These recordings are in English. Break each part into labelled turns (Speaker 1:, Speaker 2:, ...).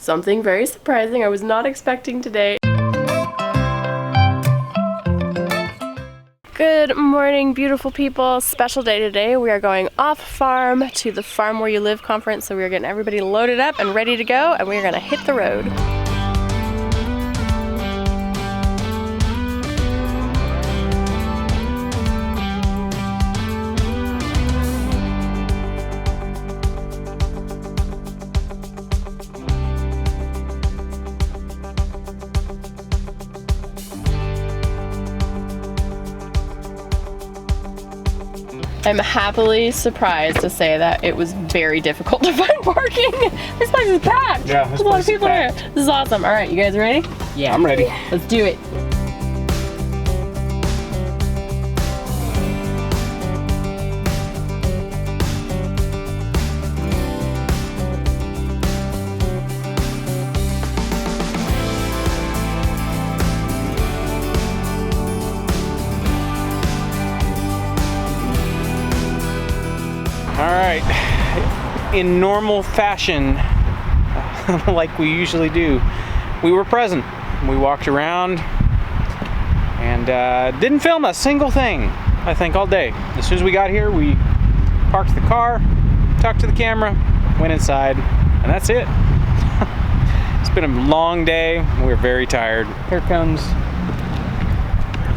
Speaker 1: something very surprising I was not expecting today. Good morning, beautiful people. Special day today. We are going off farm to the Farm Where You Live conference, so we are getting everybody loaded up and ready to go, and we are gonna hit the road. I'm happily surprised to say that it was very difficult to find parking. This place is packed.
Speaker 2: Yeah,
Speaker 1: there's a lot of people here. This is awesome. All right, you guys ready?
Speaker 2: Yeah, I'm ready.
Speaker 1: Let's do it.
Speaker 2: All right, in normal fashion, like we usually do, we were present. We walked around and didn't film a single thing, I think, all day. As soon as we got here, we parked the car, talked to the camera, went inside, and that's it. It's been a long day. We're very tired. Here comes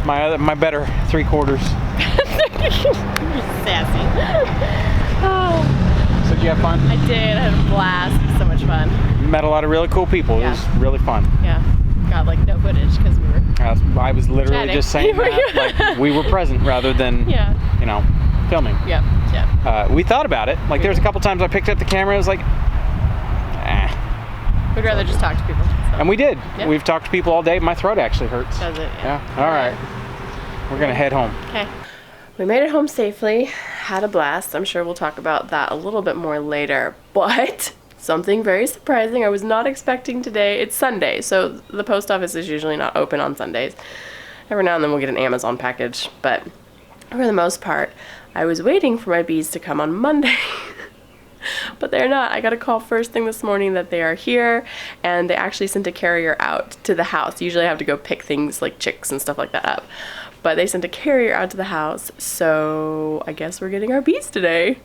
Speaker 2: my better 3/4.
Speaker 1: Sassy. Oh.
Speaker 2: So did you have fun?
Speaker 1: I did. I had a blast. It was so much fun.
Speaker 2: Met a lot of really cool people.
Speaker 1: Yeah.
Speaker 2: It was really fun.
Speaker 1: Yeah. Got like no footage because we were.
Speaker 2: I was literally
Speaker 1: chatting.
Speaker 2: just saying that, like we were present rather than you know, filming.
Speaker 1: Yeah. Yeah.
Speaker 2: We thought about it. Like there's a couple times I picked up the camera. It was like,
Speaker 1: We'd rather just talk to people. So.
Speaker 2: And we did.
Speaker 1: Yeah.
Speaker 2: We've talked to people all day. My throat actually hurts.
Speaker 1: Does it?
Speaker 2: Yeah. All right. We're gonna head home.
Speaker 1: Okay. We made it home safely, had a blast. I'm sure we'll talk about that a little bit more later, but something very surprising I was not expecting today. It's Sunday, so the post office is usually not open on Sundays. Every now and then we'll get an Amazon package, but for the most part, I was waiting for my bees to come on Monday. But they're not. I got a call first thing this morning that they are here, and they actually sent a carrier out to the house. Usually I have to go pick things like chicks and stuff like that up. But they sent a carrier out to the house, so I guess we're getting our bees today.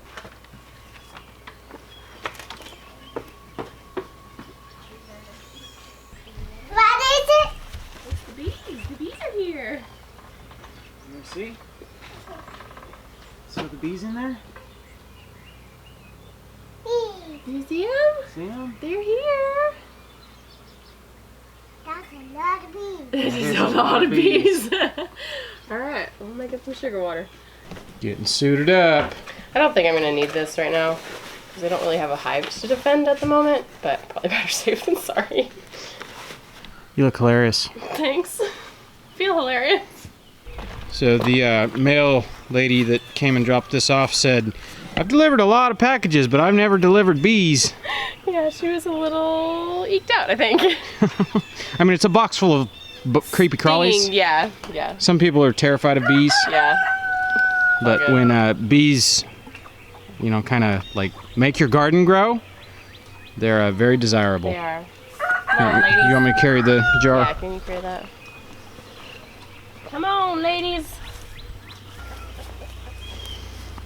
Speaker 3: What is it?
Speaker 1: It's the bees. The bees are here.
Speaker 2: Let me see. So the bees in there?
Speaker 1: Do you see them?
Speaker 2: See them?
Speaker 1: They're here.
Speaker 3: That's a lot of bees.
Speaker 1: This is a lot of bees. Alright, we'll make up some sugar water.
Speaker 2: Getting suited up.
Speaker 1: I don't think I'm going to need this right now, because I don't really have a hive to defend at the moment, but probably better safe than sorry.
Speaker 2: You look hilarious.
Speaker 1: Thanks. Feel hilarious.
Speaker 2: So the mail lady that came and dropped this off said, I've delivered a lot of packages, but I've never delivered bees.
Speaker 1: Yeah, she was a little eked out, I think.
Speaker 2: I mean, it's a box full of creepy crawlies.
Speaker 1: Yeah.
Speaker 2: Some people are terrified of bees.
Speaker 1: Yeah.
Speaker 2: But when bees, you know, kind of like make your garden grow, they're very desirable.
Speaker 1: They are.
Speaker 2: You want me to carry the jar?
Speaker 1: Yeah, can you carry that? Come on, ladies.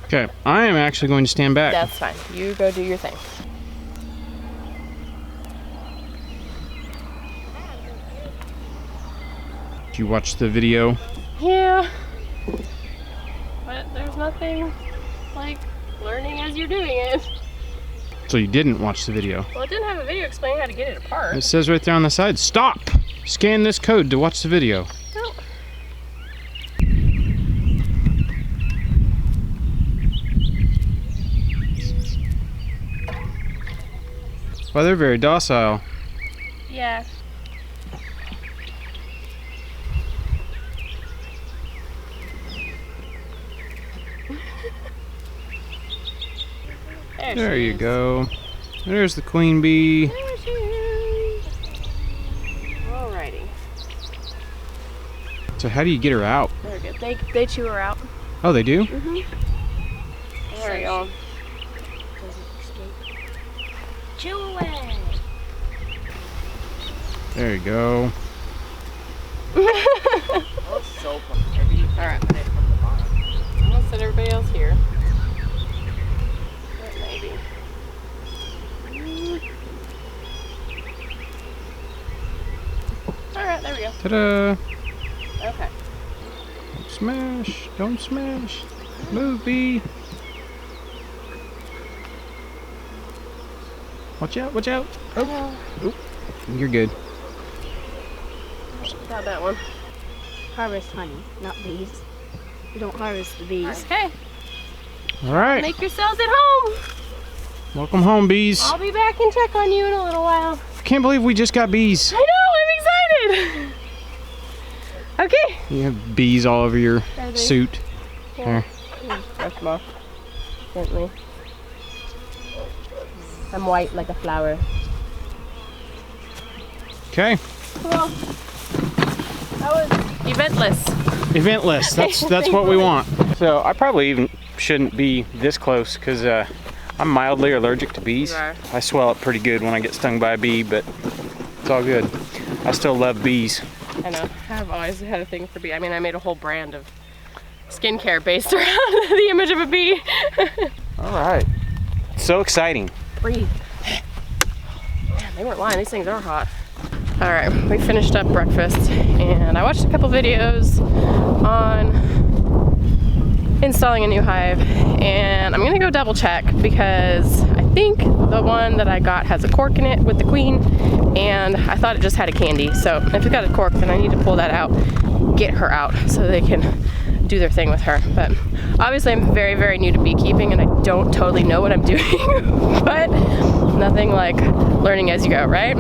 Speaker 2: Okay, I am actually going to stand back.
Speaker 1: That's fine. You go do your thing.
Speaker 2: Did you watch the video?
Speaker 1: Yeah. But there's nothing like learning as you're doing it.
Speaker 2: So you didn't watch the video?
Speaker 1: Well, it didn't have a video explaining how to get it apart.
Speaker 2: It says right there on the side, stop! Scan this code to watch the video.
Speaker 1: Nope.
Speaker 2: Well, they're very docile.
Speaker 1: Yeah.
Speaker 2: There you go. There's the queen bee.
Speaker 1: There she is. Alrighty.
Speaker 2: So how do you get her out?
Speaker 1: Very good. They chew her out.
Speaker 2: Oh, they do?
Speaker 1: Mm-hmm. There we go.
Speaker 3: Chew away.
Speaker 2: There you go.
Speaker 1: Alright, I'm gonna set everybody else here. Maybe. Alright, there we go.
Speaker 2: Ta-da!
Speaker 1: Okay.
Speaker 2: Don't smash! Don't smash! Move, bee! Watch out! Watch out! Oh! Oop. You're good.
Speaker 1: Got that one.
Speaker 4: Harvest honey, not bees. You don't harvest the bees.
Speaker 1: Okay.
Speaker 2: All right.
Speaker 1: Make yourselves at home.
Speaker 2: Welcome home, bees.
Speaker 1: I'll be back and check on you in a little while.
Speaker 2: I can't believe we just got bees.
Speaker 1: I know, I'm excited. Okay.
Speaker 2: You have bees all over your suit.
Speaker 1: Yeah.
Speaker 2: There.
Speaker 1: Brush them off gently. I'm white like a flower.
Speaker 2: Okay.
Speaker 1: Well, that was eventless.
Speaker 2: Eventless. That's what we want. So I probably even shouldn't be this close because I'm mildly allergic to bees.
Speaker 1: You are.
Speaker 2: I swell up pretty good when I get stung by a bee, but it's all good. I still love bees.
Speaker 1: I know. I've always had a thing for bees. I mean, I made a whole brand of skincare based around the image of a bee.
Speaker 2: All right. So exciting.
Speaker 1: Breathe. Man, they weren't lying. These things are hot. All right, we finished up breakfast and I watched a couple videos on installing a new hive, and I'm gonna go double check because I think the one that I got has a cork in it with the queen, and I thought it just had a candy. So if it got a cork, then I need to pull that out, get her out so they can do their thing with her. But obviously I'm very, very new to beekeeping and I don't totally know what I'm doing, but nothing like learning as you go, right?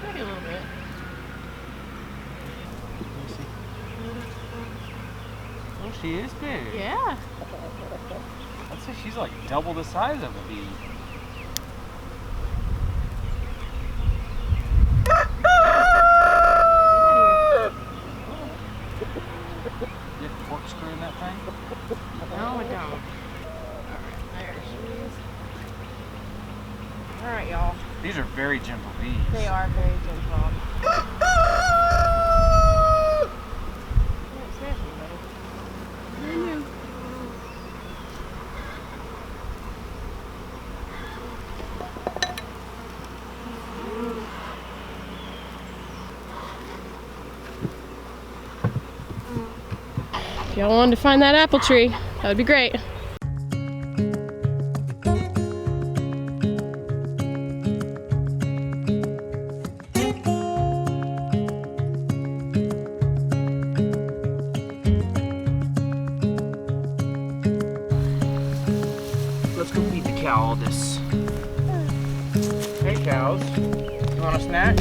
Speaker 1: Maybe a little bit.
Speaker 2: Oh, she is big.
Speaker 1: Yeah.
Speaker 2: I'd say she's like double the size of a bee. You have corkscrew in that thing?
Speaker 1: No, I don't. Alright, there she is. Alright, y'all.
Speaker 2: These are very gentle bees.
Speaker 1: They are very gentle. If y'all wanted to find that apple tree, that would be great.
Speaker 2: Let's go feed the cow all this. Hey cows, you want a snack?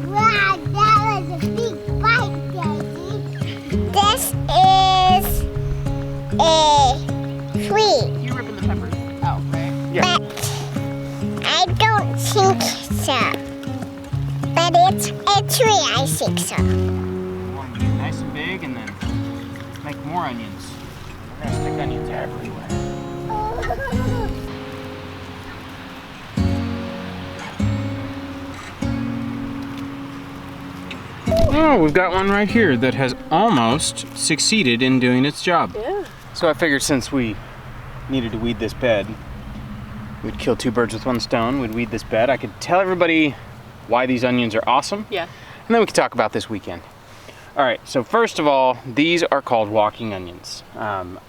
Speaker 3: Wow, that was a big bite, Daddy. This is a tree,
Speaker 1: You ripping the peppers out, right?
Speaker 3: but I don't think so. But it's a tree, I think so.
Speaker 2: We want them to get nice and big and then make more onions. We're gonna stick onions everywhere. Oh, we've got one right here that has almost succeeded in doing its job.
Speaker 1: Yeah.
Speaker 2: So I figured since we needed to weed this bed, we'd kill two birds with one stone. We'd weed this bed. I could tell everybody why these onions are awesome.
Speaker 1: Yeah.
Speaker 2: And then we could talk about this weekend. All right, so first of all, these are called walking onions.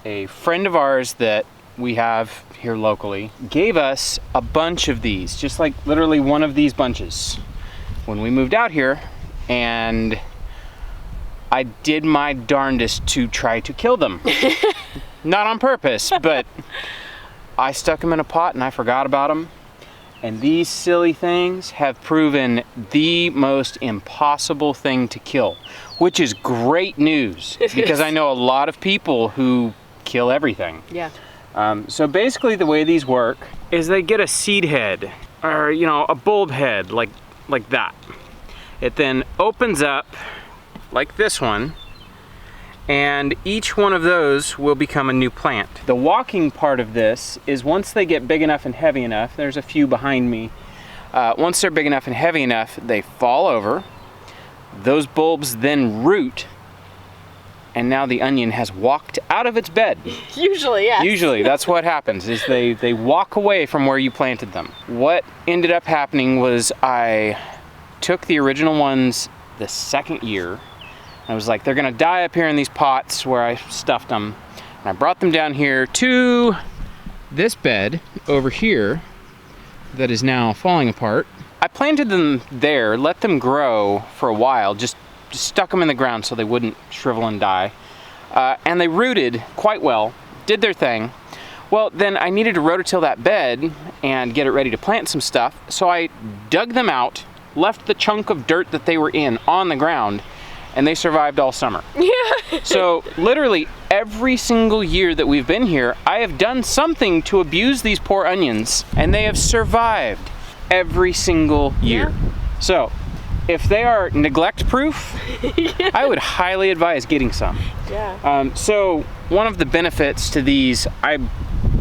Speaker 2: A friend of ours that we have here locally gave us a bunch of these, just like literally one of these bunches when we moved out here, and I did my darndest to try to kill them. Not on purpose, but I stuck them in a pot and I forgot about them. And these silly things have proven the most impossible thing to kill, which is great news because I know a lot of people who kill everything.
Speaker 1: Yeah.
Speaker 2: So basically the way these work is they get a seed head, or a bulb head like that. It then opens up like this one, and each one of those will become a new plant. The walking part of this is once they get big enough and heavy enough, there's a few behind me, once they're big enough and heavy enough, they fall over. Those bulbs then root, and now the onion has walked out of its bed.
Speaker 1: Usually, yeah.
Speaker 2: Usually, that's what happens, is they walk away from where you planted them. What ended up happening was I took the original ones the second year. I was like, they're gonna die up here in these pots where I stuffed them. And I brought them down here to this bed over here that is now falling apart. I planted them there, let them grow for a while, just stuck them in the ground so they wouldn't shrivel and die. And they rooted quite well, did their thing. Well, then I needed to rototill that bed and get it ready to plant some stuff. So I dug them out, left the chunk of dirt that they were in on the ground, and they survived all summer.
Speaker 1: Yeah.
Speaker 2: So literally every single year that we've been here, I have done something to abuse these poor onions, and they have survived every single year.
Speaker 1: Yeah.
Speaker 2: So if they are neglect proof, I would highly advise getting some.
Speaker 1: Yeah.
Speaker 2: So one of the benefits to these, I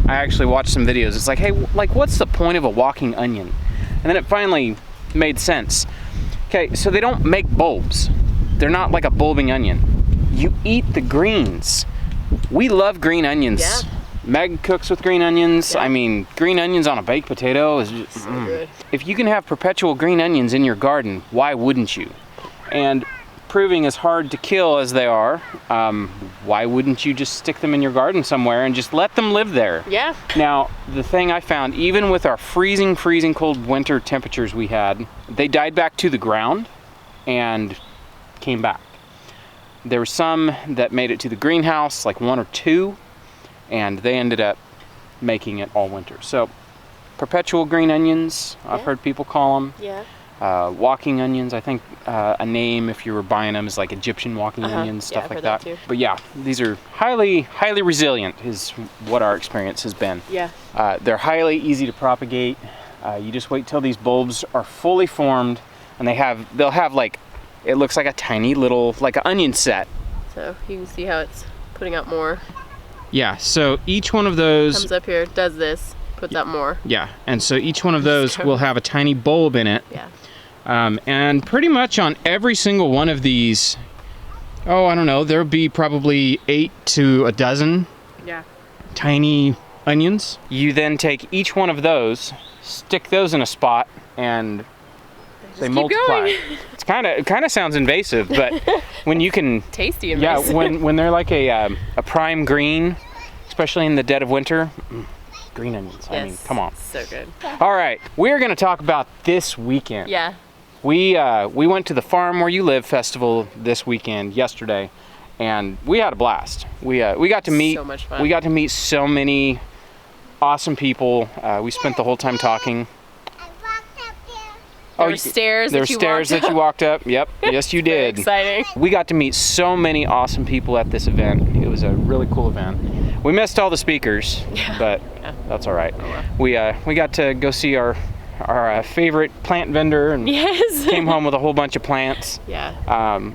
Speaker 2: actually watched some videos. It's like, hey, like what's the point of a walking onion? And then it finally made sense. Okay, so they don't make bulbs. They're not like a bulbing onion. You eat the greens. We love green onions.
Speaker 1: Yeah.
Speaker 2: Meg cooks with green onions.
Speaker 1: Yeah.
Speaker 2: I mean, green onions on a baked potato is just,
Speaker 1: So good.
Speaker 2: If you can have perpetual green onions in your garden, why wouldn't you? And proving as hard to kill as they are, why wouldn't you just stick them in your garden somewhere and just let them live there?
Speaker 1: Yeah.
Speaker 2: Now, the thing I found, even with our freezing cold winter temperatures we had, they died back to the ground and came back. There were some that made it to the greenhouse, like 1 or 2, and they ended up making it all winter. So, perpetual green onions, I've heard people call them.
Speaker 1: Yeah.
Speaker 2: Walking onions, I think a name if you were buying them is like Egyptian walking onions, stuff
Speaker 1: I've
Speaker 2: like
Speaker 1: heard
Speaker 2: that.
Speaker 1: that too.
Speaker 2: But yeah, these are highly resilient is what our experience has been.
Speaker 1: Yeah.
Speaker 2: They're highly easy to propagate. You just wait till these bulbs are fully formed, and they'll have like, it looks like a tiny little, like an onion set.
Speaker 1: So you can see how it's putting out more.
Speaker 2: Yeah, so each one of those,
Speaker 1: Comes up here, does this, puts out more.
Speaker 2: yeah, and so each one of those will have a tiny bulb in it.
Speaker 1: Yeah.
Speaker 2: And pretty much on every single one of these, I don't know, there'll be probably 8 to a dozen
Speaker 1: Yeah.
Speaker 2: tiny onions. You then take each one of those, stick those in a spot, and they
Speaker 1: keep
Speaker 2: multiply.
Speaker 1: going.
Speaker 2: It kind of sounds invasive, but when you can,
Speaker 1: Tasty and
Speaker 2: yeah,
Speaker 1: nice.
Speaker 2: when they're like a prime green, especially in the dead of winter, green onions. I mean,
Speaker 1: Yes.
Speaker 2: come on.
Speaker 1: So good.
Speaker 2: All right, we're gonna talk about this weekend.
Speaker 1: Yeah.
Speaker 2: We went to the Farm Where You Live festival this weekend, yesterday, and we had a blast. We got to meet
Speaker 1: So much fun.
Speaker 2: we got to meet so many awesome people. We spent the whole time talking.
Speaker 3: I walked up there.
Speaker 1: There were stairs
Speaker 2: There were
Speaker 1: that you
Speaker 2: stairs
Speaker 1: walked
Speaker 2: that you walked up. Yep, yes you
Speaker 1: Very
Speaker 2: did.
Speaker 1: exciting.
Speaker 2: We got to meet so many awesome people at this event. It was a really cool event. We missed all the speakers, but that's all right. We got to go see our favorite plant vendor and
Speaker 1: Yes.
Speaker 2: came home with a whole bunch of plants.
Speaker 1: Yeah.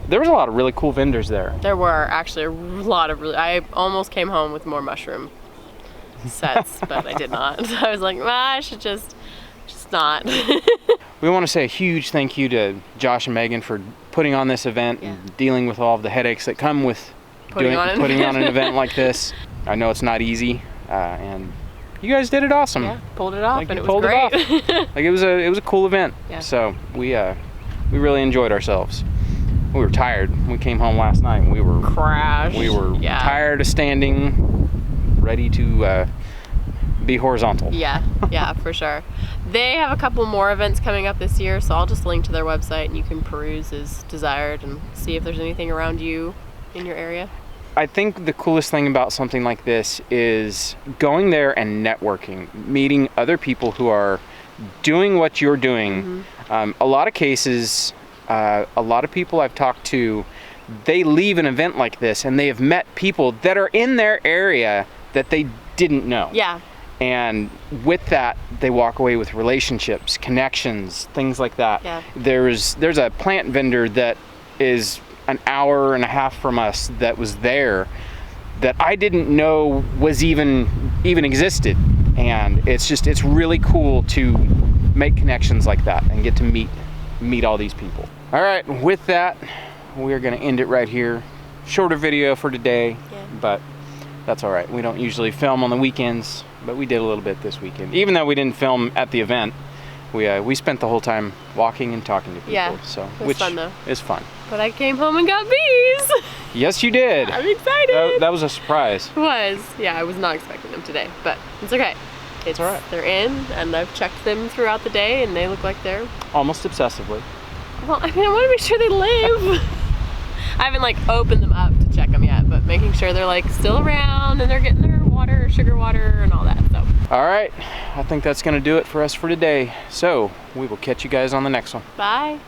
Speaker 2: There was a lot of really cool vendors there.
Speaker 1: There were actually a lot of I almost came home with more mushroom sets, but I did not. So I was like, I should just not.
Speaker 2: We want to say a huge thank you to Josh and Megan for putting on this event and dealing with all of the headaches that come with putting on an event like this. I know it's not easy, and you guys did it awesome.
Speaker 1: Yeah, pulled it off,
Speaker 2: Like,
Speaker 1: and
Speaker 2: you
Speaker 1: it was
Speaker 2: pulled it
Speaker 1: great.
Speaker 2: off. Like it was a cool event.
Speaker 1: Yeah.
Speaker 2: So we really enjoyed ourselves. We were tired. We came home last night and we were
Speaker 1: Crash. Yeah.
Speaker 2: tired of standing, ready to be horizontal.
Speaker 1: Yeah, for sure. They have a couple more events coming up this year, so I'll just link to their website and you can peruse as desired and see if there's anything around you in your area.
Speaker 2: I think the coolest thing about something like this is going there and networking, meeting other people who are doing what you're doing. A lot of cases, a lot of people I've talked to, they leave an event like this and they have met people that are in their area that they didn't know.
Speaker 1: Yeah.
Speaker 2: And with that, they walk away with relationships, connections, things like that.
Speaker 1: Yeah.
Speaker 2: There's a plant vendor that is an hour and a half from us that was there that I didn't know was even existed. And it's really cool to make connections like that and get to meet all these people. All right, with that, we're gonna end it right here. Shorter video for today, but that's all right. We don't usually film on the weekends, but we did a little bit this weekend. Even though we didn't film at the event, we spent the whole time walking and talking to people.
Speaker 1: Yeah,
Speaker 2: so
Speaker 1: it was fun though.
Speaker 2: Is fun.
Speaker 1: But I came home and got bees.
Speaker 2: Yes, you did.
Speaker 1: I'm excited.
Speaker 2: That was a surprise.
Speaker 1: It was. Yeah, I was not expecting them today, but it's okay. It's
Speaker 2: all right.
Speaker 1: They're in, and I've checked them throughout the day, and they look like they're...
Speaker 2: Almost obsessively.
Speaker 1: Well, I mean, I want to make sure they live. I haven't, like, opened them up to check them yet, but making sure they're, like, still around, and they're getting their water, sugar water, and all that, so.
Speaker 2: All right. I think that's going to do it for us for today. So, we will catch you guys on the next one.
Speaker 1: Bye.